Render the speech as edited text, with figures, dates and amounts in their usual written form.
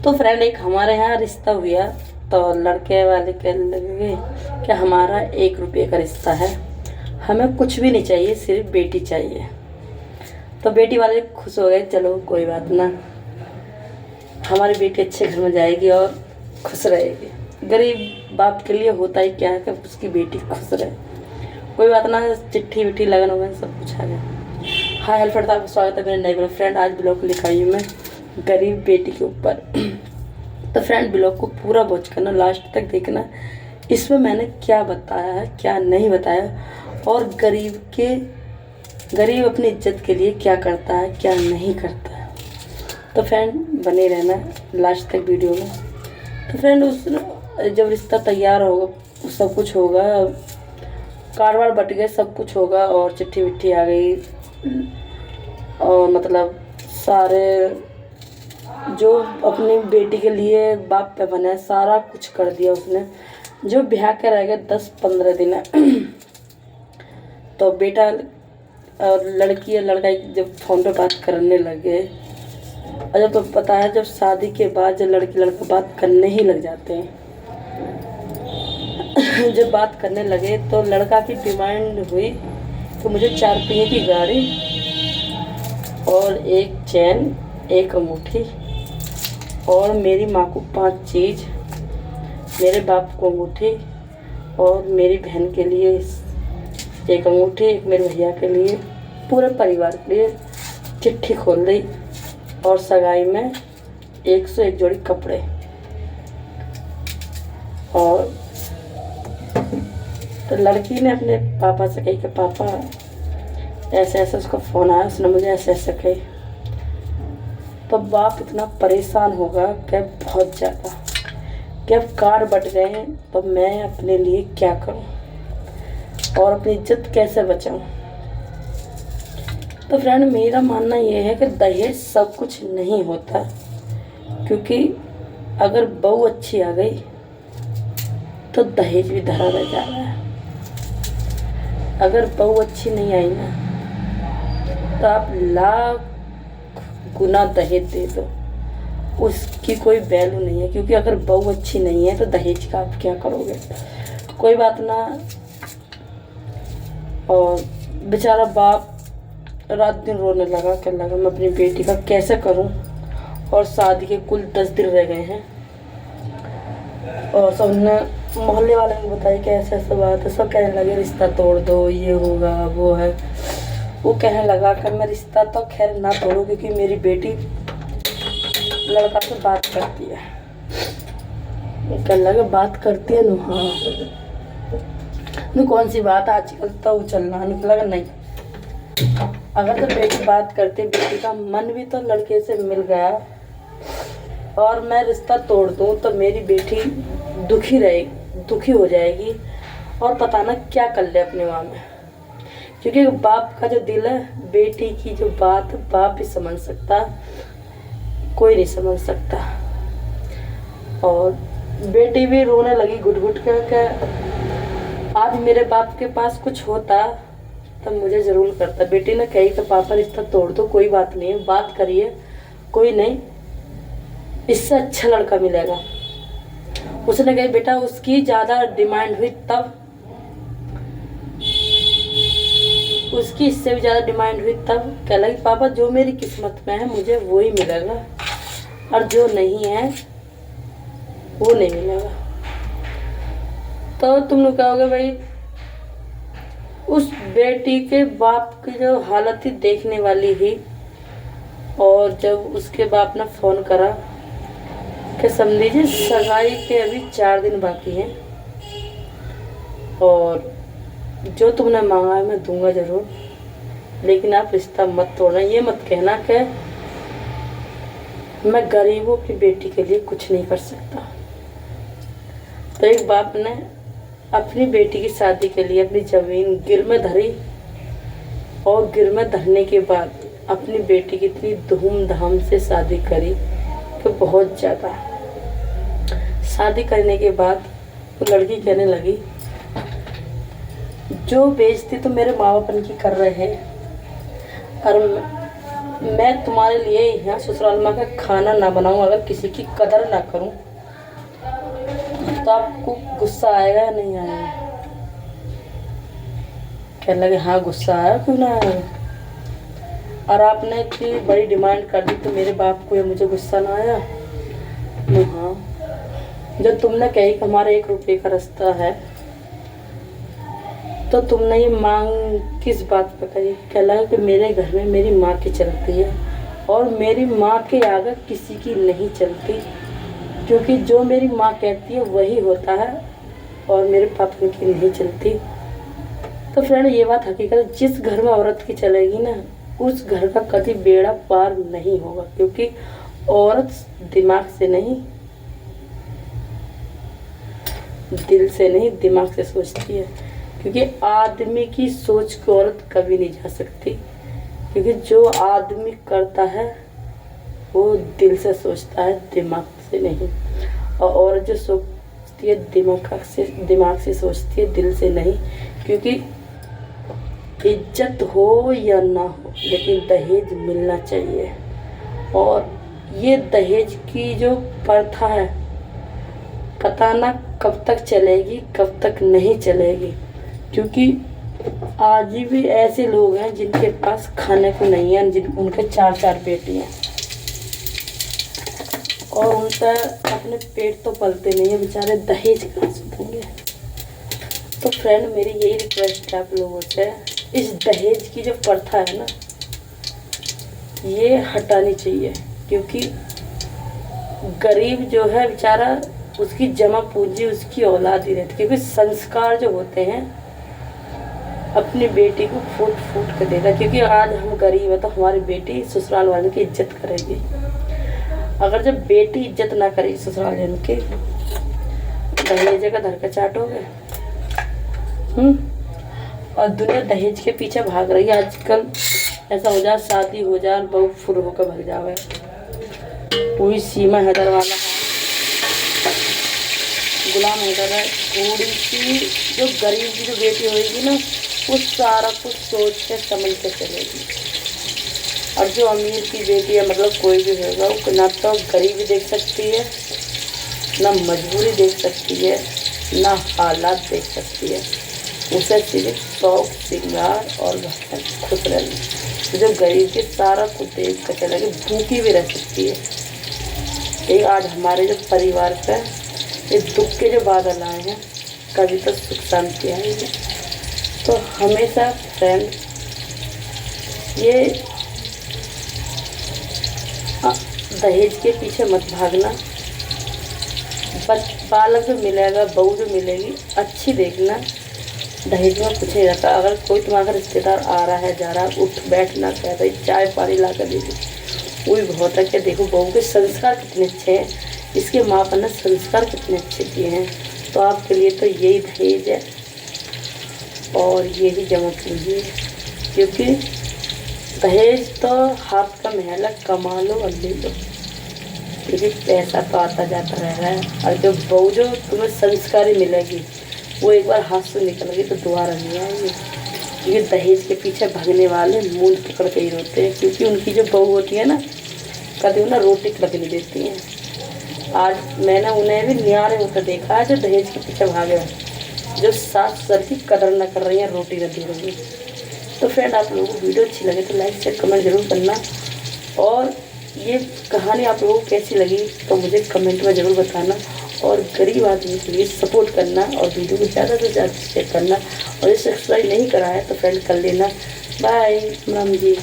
तो फ्रेंड एक हमारे यहाँ रिश्ता हुआ, तो लड़के वाले कहने लगे कि हमारा 1 रुपये का रिश्ता है, हमें कुछ भी नहीं चाहिए, सिर्फ बेटी चाहिए। तो बेटी वाले खुश हो गए, चलो कोई बात ना, हमारी बेटी अच्छे घर में जाएगी और खुश रहेगी। गरीब बाप के लिए होता ही क्या है कि उसकी बेटी खुश रहे। कोई बात ना, चिट्ठी विट्ठी लगन वगन सब कुछ आ गया। हाय हेलो फ्रेंड, आपका स्वागत है मेरे नए ब्लॉग। फ्रेंड आज ब्लॉग लिखाई हूँ मैं गरीब बेटी के ऊपर। तो फ्रेंड ब्लॉग को पूरा वॉच करना, लास्ट तक देखना, इसमें मैंने क्या बताया है क्या नहीं बताया, और गरीब अपनी इज्जत के लिए क्या करता है क्या नहीं करता है। तो फ्रेंड बने रहना लास्ट तक वीडियो में। तो फ्रेंड उस जब रिश्ता तैयार होगा, सब कुछ होगा, कार्ड वार्ड बट गए, सब कुछ होगा और चिट्ठी विट्ठी आ गई, और मतलब सारे जो अपनी बेटी के लिए बाप पे बने सारा कुछ कर दिया उसने। जो ब्याह के रह गए 10-15 दिन तो बेटा और लड़की या लड़का जब फ़ोन पे बात करने लगे, और जब तो पता है जब शादी के बाद जब लड़की लड़का बात करने ही लग जाते हैं जब बात करने लगे तो लड़का की डिमांड हुई तो मुझे 4 पहिए की गाड़ी और 1 चैन, 1 अंगूठी, और मेरी माँ को 5 चीज़, मेरे बाप को अंगूठी, और मेरी बहन के लिए 1 अंगूठी, 1 मेरे भैया के लिए, पूरे परिवार के लिए चिट्ठी खोल दी। और सगाई में 101 जोड़ी कपड़े। और तो लड़की ने अपने पापा से कही कि पापा ऐसे ऐसे उसका फ़ोन आया, उसने मुझे ऐसे ऐसे कही। तो बाप इतना परेशान होगा कि बहुत ज़्यादा, कि अब कार्ड बट गए हैं तो मैं अपने लिए क्या करूं और अपनी इज्जत कैसे बचाऊं। तो फ्रेंड मेरा मानना ये है कि दहेज सब कुछ नहीं होता, क्योंकि अगर बहू अच्छी आ गई तो दहेज भी धरा रह जा रहा है। अगर बहू अच्छी नहीं आई ना तो आप लाख गुना दहेज दे दो, उसकी कोई वैल्यू नहीं है। क्योंकि अगर बहू अच्छी नहीं है तो दहेज का आप क्या करोगे। कोई बात ना। और बेचारा बाप रात दिन रोने लगा, क्या लगा मैं अपनी बेटी का कैसे करूं। और शादी के कुल 10 दिन रह गए हैं, और सबने मोहल्ले वाले ने बताया कि ऐसे ऐसे बात है। सब कहने लगे रिश्ता तोड़ दो, ये होगा वो है। वो कहने लगा कि मैं रिश्ता तो खैर ना तोड़ूं, क्योंकि मेरी बेटी लड़का से बात करती है। कहने लगे बात करती है ना, हाँ न कौन सी बात आजकल तो चलना निकला नहीं। अगर तो बेटी बात करती, बेटी का मन भी तो लड़के से मिल गया, और मैं रिश्ता तोड़ दूं तो मेरी बेटी दुखी हो जाएगी, और पता ना क्या कर ले अपने माँ में। क्योंकि बाप का जो दिल है, बेटी की जो बात बाप ही समझ सकता, कोई नहीं समझ सकता। और बेटी भी रोने लगी घुट घुट के, आज मेरे बाप के पास कुछ होता तब मुझे ज़रूर करता। बेटी ने कही कि पापा रिश्ता तोड़ दो, कोई बात नहीं है, बात करिए, कोई नहीं, इससे अच्छा लड़का मिलेगा। उसने कही बेटा उसकी ज़्यादा डिमांड हुई तब, उसकी इससे भी ज़्यादा डिमांड हुई तब। कह लगी पापा जो मेरी किस्मत में है मुझे वो ही मिलेगा, और जो नहीं है वो नहीं मिलेगा। तो तुम लोग कहोगे भाई उस बेटी के बाप की जो हालत थी देखने वाली ही। और जब उसके बाप ने फ़ोन करा कि समझिए सगाई के अभी 4 दिन बाकी हैं, और जो तुमने मांगा है मैं दूंगा ज़रूर, लेकिन आप रिश्ता मत तोड़ना। ये मत कहना कि मैं गरीबों की बेटी के लिए कुछ नहीं कर सकता। तो एक बाप ने अपनी बेटी की शादी के लिए अपनी ज़मीन गिर में धरी, और गिर में धरने के बाद अपनी बेटी की इतनी धूमधाम से शादी करी कि बहुत ज़्यादा। शादी करने के बाद वो लड़की कहने लगी जो बेइज्जती तो मेरे माँ बाप की कर रहे हैं, और मैं तुम्हारे लिए यहाँ ससुराल माँ का खाना ना बनाऊँ, अगर किसी की कदर ना करूँ, तो आपको गुस्सा आएगा या नहीं आएगा? क्या लगे हाँ गुस्सा आया क्यों ना आएगा? और आपने इतनी बड़ी डिमांड कर दी तो मेरे बाप को या मुझे गुस्सा ना आया? हाँ, जब तुमने कही कि हमारा 1 रुपये का रास्ता है, तो तुमने ये मांग किस बात पर करी? क्या लगा कि मेरे घर में मेरी माँ की चलती है और मेरी माँ के आगे किसी की नहीं चलती, क्योंकि जो मेरी माँ कहती है वही होता है और मेरे पापा की नहीं चलती। तो फ्रेंड, ये बात हकीकत है, जिस घर में औरत की चलेगी ना, उस घर का कभी बेड़ा पार नहीं होगा, क्योंकि औरत दिमाग से नहीं, दिल से नहीं, दिमाग से सोचती है। क्योंकि आदमी की सोच को औरत कभी नहीं जा सकती, क्योंकि जो आदमी करता है वो दिल से सोचता है, दिमाग से नहीं। और औरत जो सोचती है दिमाग से सोचती है, दिल से नहीं। क्योंकि इज्जत हो या ना हो, लेकिन दहेज मिलना चाहिए। और ये दहेज की जो प्रथा है, पता ना कब तक चलेगी, कब तक नहीं चलेगी। क्योंकि आज भी ऐसे लोग हैं जिनके पास खाने को नहीं है, उनके 4-4 बेटी हैं और उनका अपने पेट तो पलते नहीं है, बेचारे दहेज कहाँ से देंगे। तो फ्रेंड, मेरी यही रिक्वेस्ट है आप लोगों से, इस दहेज की जो प्रथा है ना, ये हटानी चाहिए। क्योंकि गरीब जो है बेचारा, उसकी जमा पूंजी उसकी औलाद ही रहती है। क्योंकि संस्कार जो होते हैं अपनी बेटी को फूट फूट कर देता। क्योंकि आज हम गरीब है तो हमारी बेटी ससुराल वाले की इज्जत करेगी। अगर जब बेटी इज्जत ना करेगी ससुराल वाले की, दहेज का धर का चाटोगे। और दुनिया दहेज के पीछे भाग रही है आजकल। ऐसा हो जाए शादी हो जाए, बहू फुर होकर भाग जावे। कोई सीमा हैदर वाला है, गुलाम हैदर है, थोड़ी सी जो गरीब की जो बेटी होगी ना, वो सारा कुछ सोच के समझ के चलेगी। और जो अमीर की बेटी है, मतलब कोई भी होगा, वो ना तो गरीबी देख सकती है, ना मजबूरी देख सकती है, ना हालात देख सकती है। उसे सिर्फ शौक, श्रृंगार और घर में खुश रहना। जो गरीब के सारा कुछ देख कर चलेगी, भूखी भी रह सकती है। यही आज हमारे जो परिवार पे ये दुख के जो बादल आए हैं, कभी तो सुख शांति आएगी। तो हमेशा फ्रेंड, ये दहेज के पीछे मत भागना। बालक जो मिलेगा, बहू जो मिलेगी, अच्छी देखना। दहेज में कुछ नहीं रहता। अगर कोई तुम्हारा रिश्तेदार आ रहा है, जा रहा है, उठ बैठना कहता है, चाय पानी ला कर दे दो, वही बहुत है। कि देखो बहू के संस्कार कितने अच्छे हैं, इसके माँ बाप ने संस्कार कितने अच्छे किए हैं। तो आपके लिए तो यही दहेज है और यही जमा पूंजी है। क्योंकि दहेज तो हाथ का महल है, कमा लो और ले लो, क्योंकि पैसा तो आता जाता रह रहा है। और जो बहू जो तुम्हें संस्कारी मिलेगी, वो एक बार हाथ से निकल गई तो दोबारा नहीं आएगी। क्योंकि दहेज के पीछे भागने वाले मूल पकड़ के ही रोते हैं। क्योंकि उनकी जो बहू होती है ना, कभी उन्हें रोटी कभी नहीं देती हैं। आज मैंने उन्हें भी न्यारे होकर देखा है, जो दहेज के पीछे भागे हैं, जो सास सर की कदर न कर रही हैं, रोटी न दे रही हैं। तो फ्रेंड, आप लोगों को वीडियो अच्छी लगे तो लाइक शेयर कमेंट जरूर करना। और ये कहानी आप लोगों को कैसी लगी तो मुझे कमेंट में ज़रूर बताना। और गरीब आदमी के लिए सपोर्ट करना और वीडियो को ज़्यादा से ज़्यादा शेयर करना। और ये सब्सक्राइब नहीं करा है तो फ्रेंड कर लेना। बाय राम जी।